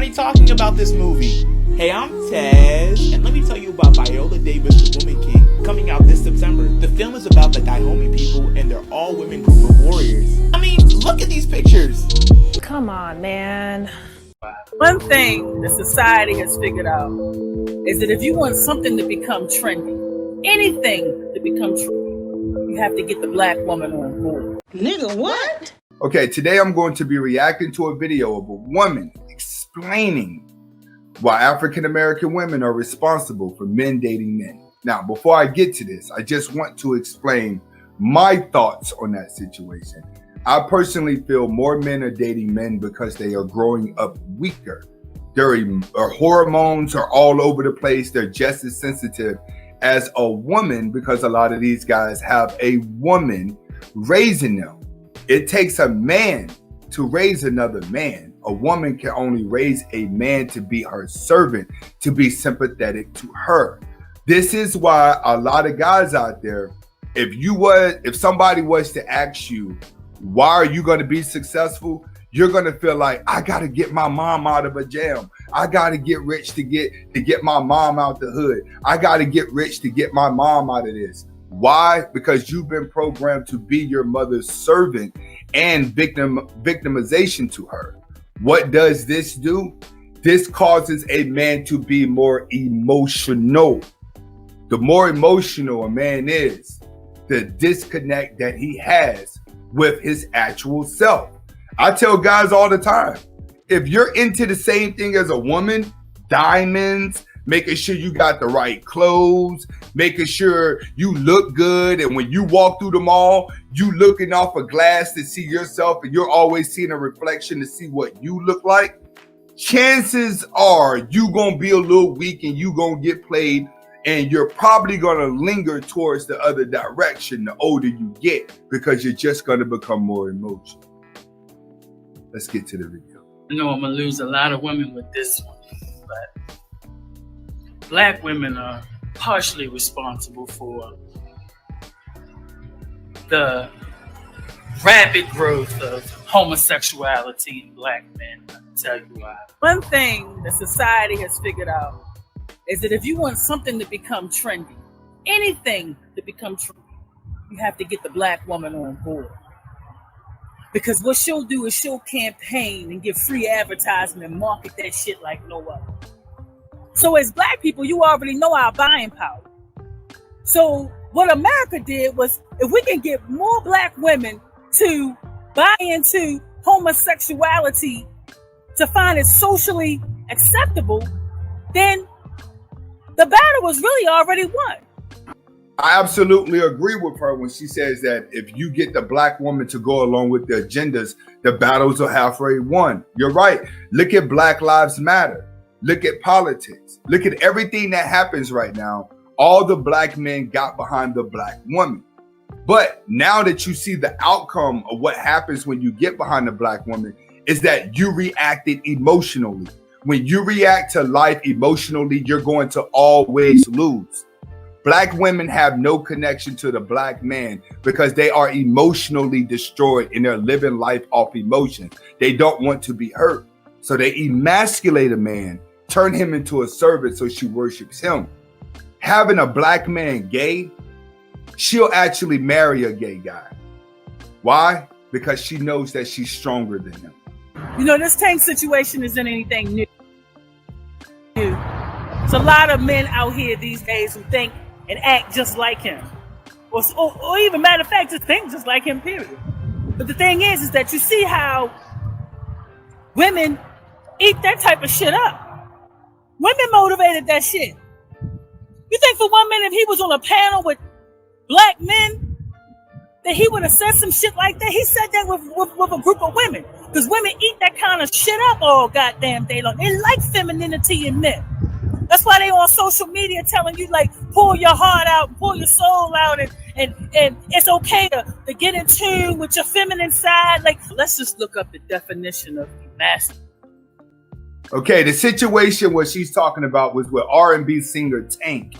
everybody talking about this movie? Hey, I'm Tez, and let me tell you about Viola Davis, The Woman King, coming out this September. The film is about the Dahomey people, and they're all women group of warriors. I mean, look at these pictures. Come on, man. One thing that society has figured out is that if you want something to become trendy, anything to become trendy, you have to get the black woman on board. Nigga, what? Okay, today I'm going to be reacting to a video of a woman explaining why African American women are responsible for men dating men. Now, before I get to this, I just want to explain my thoughts on that situation. I personally feel more men are dating men because they are growing up weaker. Their hormones are all over the place. They're just as sensitive as a woman because a lot of these guys have a woman raising them. It takes a man to raise another man. A woman can only raise a man to be her servant, to be sympathetic to her. This is why a lot of guys out there, if somebody was to ask you, why are you going to be successful? You're going to feel like, I got to get my mom out of a jam. I got to get rich to get my mom out the hood. I got to get rich to get my mom out of this. Why? Because you've been programmed to be your mother's servant and victimization to her. What does this do? This causes a man to be more emotional. The more emotional a man is, the disconnect that he has with his actual self. I tell guys all the time, if you're into the same thing as a woman, diamonds, making sure you got the right clothes, making sure you look good, and when you walk through the mall, you looking off a glass to see yourself, and you're always seeing a reflection to see what you look like, chances are you gonna be a little weak and you gonna get played, and you're probably gonna linger towards the other direction the older you get, because you're just gonna become more emotional. Let's get to the video. I know I'm gonna lose a lot of women with this one, but black women are partially responsible for the rapid growth of homosexuality in black men. I'll tell you why. One thing that society has figured out is that if you want something to become trendy, anything to become trendy, you have to get the black woman on board. Because what she'll do is she'll campaign and give free advertisement and market that shit like no other. So as black people, you already know our buying power. So what America did was, if we can get more black women to buy into homosexuality, to find it socially acceptable, then the battle was really already won. I absolutely agree with her when she says that if you get the black woman to go along with the agendas, the battles are halfway won. You're right. Look at Black Lives Matter. Look at politics. Look at everything that happens right now. All the black men got behind the black woman. But now that you see the outcome of what happens when you get behind the black woman, is that you reacted emotionally. When you react to life emotionally, you're going to always lose. Black women have no connection to the black man because they are emotionally destroyed and they're living life off emotion. They don't want to be hurt. So they emasculate a man, turn him into a servant so she worships him. Having a black man gay, she'll actually marry a gay guy. Why? Because she knows that she's stronger than him. You know, this Tank situation isn't anything new. There's a lot of men out here these days who think and act just like him. Or even, matter of fact, just think just like him, period. But the thing is that you see how women eat that type of shit up. Women motivated that shit. You think for 1 minute if he was on a panel with black men, that he would have said some shit like that? He said that with a group of women. Because women eat that kind of shit up all goddamn day long. They like femininity in men. That's why they on social media telling you, like, pull your heart out, pull your soul out, and it's okay to get in tune with your feminine side. Like, let's just look up the definition of masculine. Okay, the situation what she's talking about was with R&B singer Tank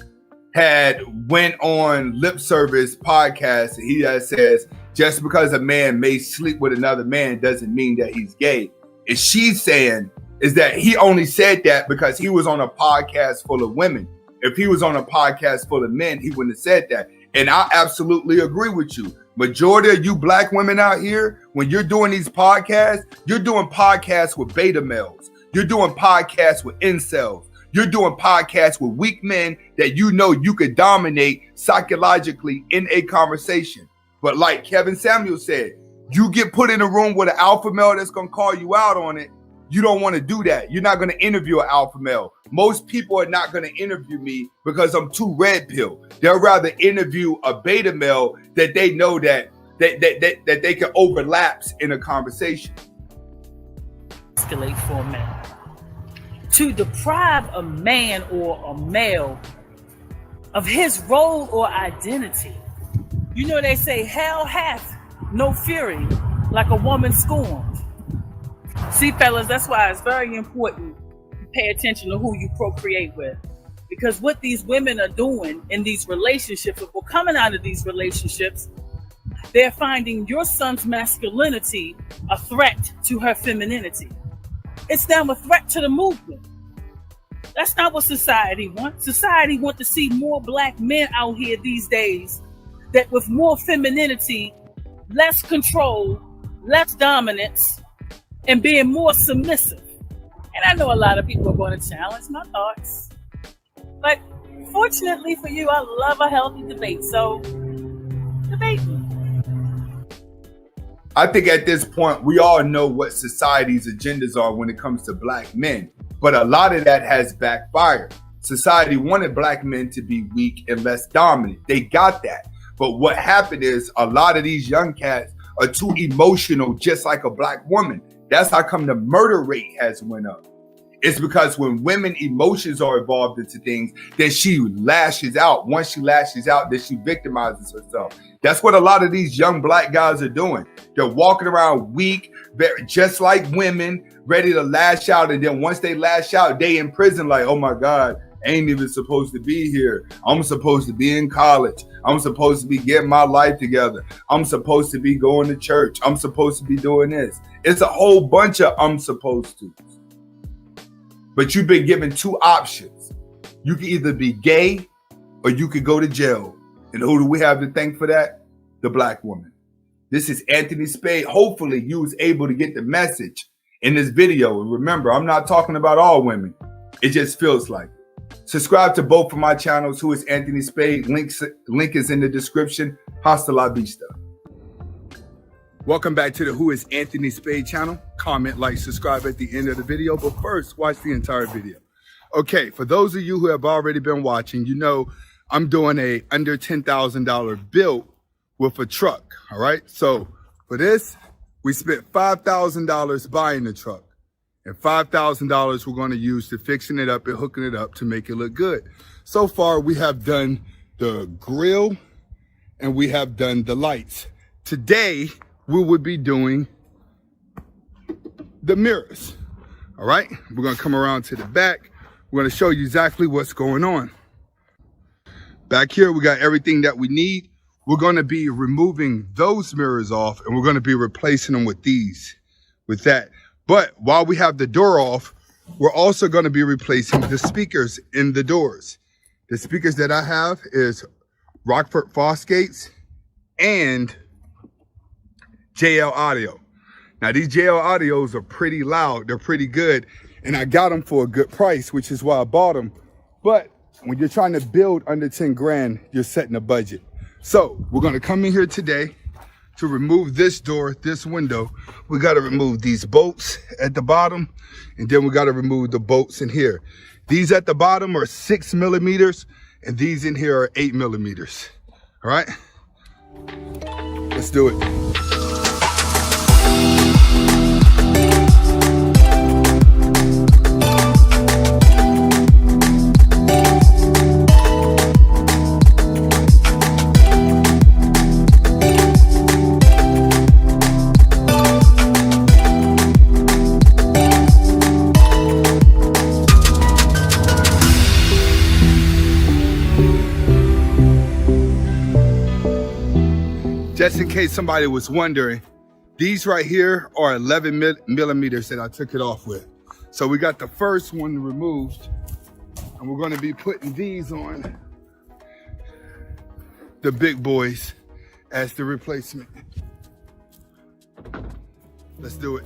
had went on Lip Service podcast. And he says, just because a man may sleep with another man doesn't mean that he's gay. And she's saying is that he only said that because he was on a podcast full of women. If he was on a podcast full of men, he wouldn't have said that. And I absolutely agree with you. Majority of you black women out here, when you're doing these podcasts, you're doing podcasts with beta males. You're doing podcasts with incels. You're doing podcasts with weak men that you know you could dominate psychologically in a conversation. But like Kevin Samuel said, you get put in a room with an alpha male that's going to call you out on it. You don't want to do that. You're not going to interview an alpha male. Most people are not going to interview me because I'm too red pill. They'll rather interview a beta male that they know that they can overlaps in a conversation. Escalate for a man. To deprive a man or a male of his role or identity. You know, they say hell hath no fury like a woman scorned. See, fellas, that's why it's very important to pay attention to who you procreate with. Because what these women are doing in these relationships, if we're coming out of these relationships, they're finding your son's masculinity a threat to her femininity. It's now a threat to the movement. That's not what society wants. Society wants to see more black men out here these days that with more femininity, less control, less dominance, and being more submissive. And I know a lot of people are going to challenge my thoughts. But fortunately for you, I love a healthy debate. So, debate me. I think at this point, we all know what society's agendas are when it comes to black men. But a lot of that has backfired. Society wanted black men to be weak and less dominant. They got that. But what happened is a lot of these young cats are too emotional, just like a black woman. That's how come the murder rate has went up. It's because when women emotions are involved into things, then she lashes out. Once she lashes out, then she victimizes herself. That's what a lot of these young black guys are doing. They're walking around weak, just like women, ready to lash out. And then once they lash out, they in prison like, oh my God, I ain't even supposed to be here. I'm supposed to be in college. I'm supposed to be getting my life together. I'm supposed to be going to church. I'm supposed to be doing this. It's a whole bunch of I'm supposed to. But you've been given two options. You can either be gay or you could go to jail. And who do we have to thank for that? The black woman. This is Anthony Spade. Hopefully you was able to get the message in this video. And remember, I'm not talking about all women. It just feels like it. Subscribe to both of my channels. Who is Anthony Spade? Link is in the description. Hasta la vista. Welcome back to the Who is Anthony Spade channel. Comment, like, subscribe at the end of the video. But first, watch the entire video. Okay, for those of you who have already been watching, you know I'm doing a under $10,000 build with a truck, all right? So for this, we spent $5,000 buying the truck. And $5,000 we're going to use to fixing it up and hooking it up to make it look good. So far, we have done the grill and we have done the lights. Today, we would be doing the mirrors. All right, we're going to come around to the back. We're going to show you exactly what's going on. Back here, we got everything that we need. We're going to be removing those mirrors off and we're going to be replacing them with these, with that. But while we have the door off, we're also going to be replacing the speakers in the doors. The speakers that I have is Rockford Fosgates and JL Audio. Now these JL Audios are pretty loud. They're pretty good. And I got them for a good price, which is why I bought them. But when you're trying to build under 10 grand, you're setting a budget. So we're going to come in here today to remove this door, this window. We got to remove these bolts at the bottom, and then we got to remove the bolts in here. These at the bottom are 6 millimeters, and these in here are 8 millimeters. All right, let's do it. Just in case somebody was wondering, these right here are 11 millimeters that I took it off with. So we got the first one removed, and we're gonna be putting these on the big boys as the replacement. Let's do it.